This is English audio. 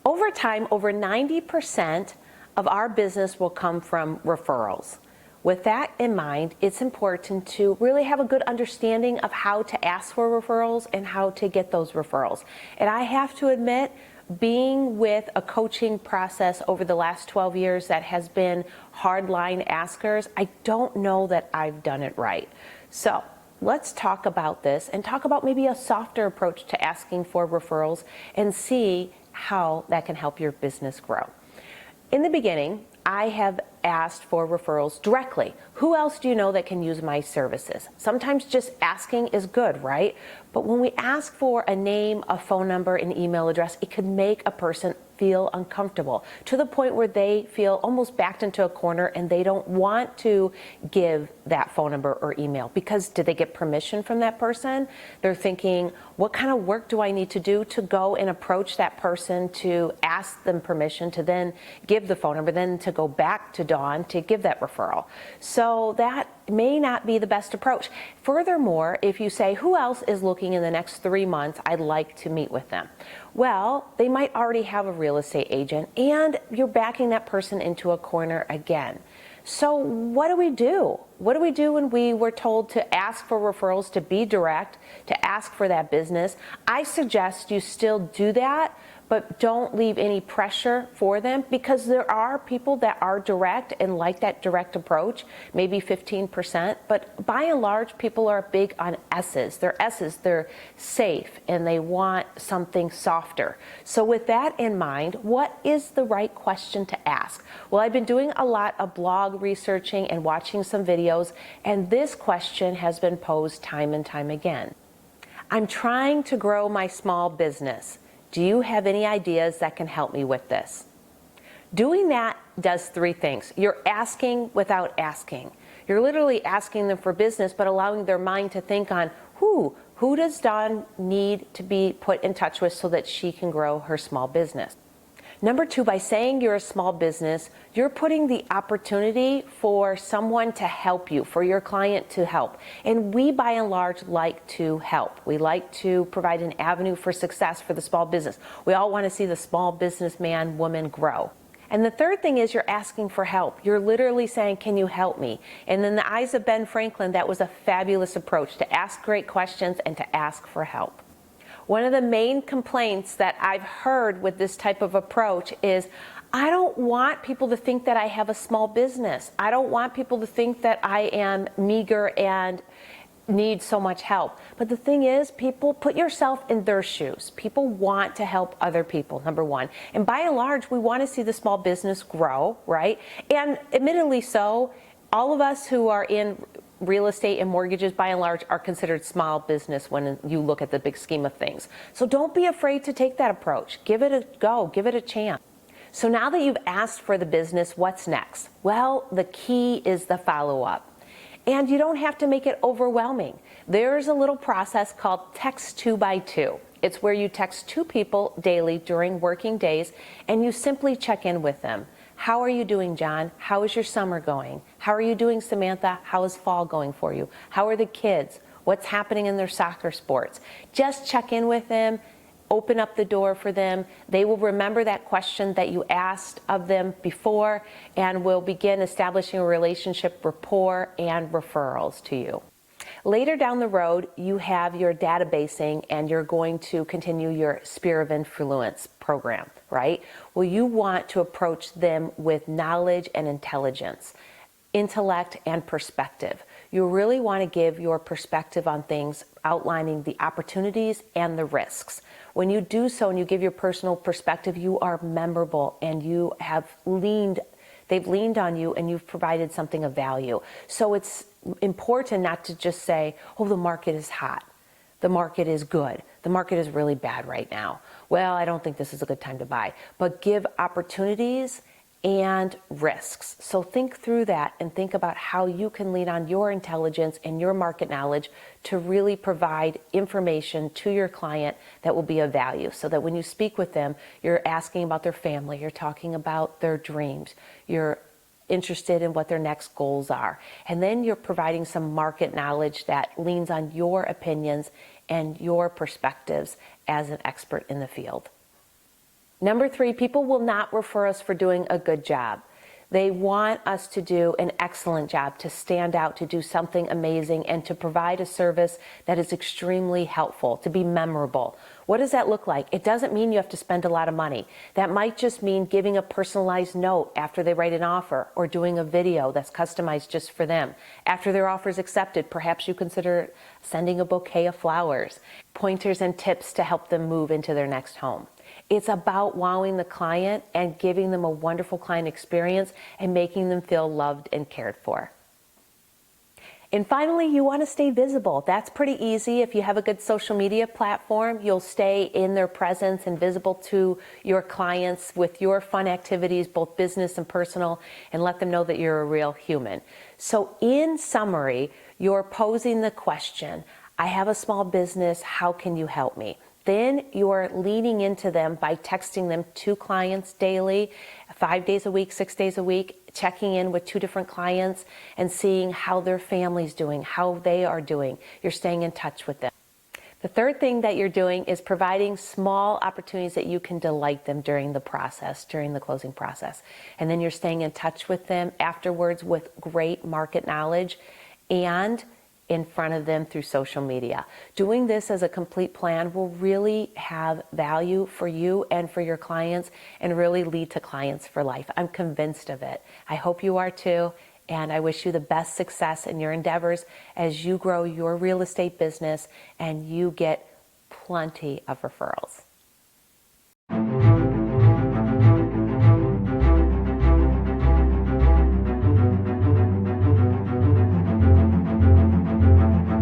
Over time, over 90% of our business will come from referrals. With that in mind, it's important to really have a good understanding of how to ask for referrals and how to get those referrals. And I have to admit, being with a coaching process over the last 12 years that has been hardline askers, I don't know that I've done it right. So let's talk about this and talk about maybe a softer approach to asking for referrals and see how that can help your business grow. In the beginning, I have asked for referrals directly. Who else do you know that can use my services? Sometimes just asking is good, right? But when we ask for a name, a phone number, an email address, it could make a person feel uncomfortable to the point where they feel almost backed into a corner and they don't want to give that phone number or email because did they get permission from that person? They're thinking, what kind of work do I need to do to go and approach that person to ask them permission to then give the phone number, then to go back to Dawn to give that referral. So that may not be the best approach. Furthermore, if you say, who else is looking in the next 3 months, I'd like to meet with them. Well, they might already have a real estate agent and you're backing that person into a corner again. So what do we do? What do we do when we were told to ask for referrals, to be direct, to ask for that business? I suggest you still do that, but don't leave any pressure for them because there are people that are direct and like that direct approach, maybe 15%, but by and large, people are big on S's. They're S's, they're safe, and they want something softer. So with that in mind, what is the right question to ask? Well, I've been doing a lot of blog researching and watching some videos, and this question has been posed time and time again. I'm trying to grow my small business. Do you have any ideas that can help me with this? Doing that does 3 things. You're asking without asking. You're literally asking them for business, but allowing their mind to think on who does Dawn need to be put in touch with so that she can grow her small business. Number 2, by saying you're a small business, you're putting the opportunity for someone to help you, for your client to help. And we, by and large, like to help. We like to provide an avenue for success for the small business. We all want to see the small businessman, woman grow. And the third thing is you're asking for help. You're literally saying, can you help me? And in the eyes of Ben Franklin, that was a fabulous approach, to ask great questions and to ask for help. One of the main complaints that I've heard with this type of approach is, I don't want people to think that I have a small business. I don't want people to think that I am meager and need so much help. But the thing is, people, put yourself in their shoes. People want to help other people, number 1. And by and large, we want to see the small business grow, right? And admittedly so, all of us who are in real estate and mortgages, by and large, are considered small business when you look at the big scheme of things. So don't be afraid to take that approach. Give it a go. Give it a chance. So now that you've asked for the business, what's next? Well, the key is the follow-up. And you don't have to make it overwhelming. There's a little process called text 2x2. It's where you text 2 people daily during working days, and you simply check in with them. How are you doing, John? How is your summer going? How are you doing, Samantha? How is fall going for you? How are the kids? What's happening in their soccer sports? Just check in with them, open up the door for them. They will remember that question that you asked of them before and will begin establishing a relationship, rapport, and referrals to you. Later down the road, you have your databasing and you're going to continue your Sphere of Influence program, right? Well, you want to approach them with knowledge and intelligence, intellect and perspective. You really want to give your perspective on things, outlining the opportunities and the risks. When you do so and you give your personal perspective, you are memorable and you have they've leaned on you and you've provided something of value. So it's important not to just say, oh, the market is hot. The market is good. The market is really bad right now. Well, I don't think this is a good time to buy. But give opportunities and risks. So think through that and think about how you can lean on your intelligence and your market knowledge to really provide information to your client that will be of value, so that when you speak with them, you're asking about their family, you're talking about their dreams, you're interested in what their next goals are. And then you're providing some market knowledge that leans on your opinions and your perspectives as an expert in the field. Number 3, people will not refer us for doing a good job. They want us to do an excellent job, to stand out, to do something amazing, and to provide a service that is extremely helpful, to be memorable. What does that look like? It doesn't mean you have to spend a lot of money. That might just mean giving a personalized note after they write an offer, or doing a video that's customized just for them. After their offer is accepted, perhaps you consider sending a bouquet of flowers, pointers and tips to help them move into their next home. It's about wowing the client and giving them a wonderful client experience and making them feel loved and cared for. And finally, you want to stay visible. That's pretty easy. If you have a good social media platform, you'll stay in their presence and visible to your clients with your fun activities, both business and personal, and let them know that you're a real human. So in summary, you're posing the question, I have a small business, how can you help me? Then you're leaning into them by texting them 2 clients daily, 5 days a week, 6 days a week, checking in with 2 different clients and seeing how their family's doing, how they are doing. You're staying in touch with them. The third thing that you're doing is providing small opportunities that you can delight them during the process, during the closing process. And then you're staying in touch with them afterwards with great market knowledge and in front of them through social media. Doing this as a complete plan will really have value for you and for your clients and really lead to clients for life. I'm convinced of it. I hope you are too. And I wish you the best success in your endeavors as you grow your real estate business and you get plenty of referrals.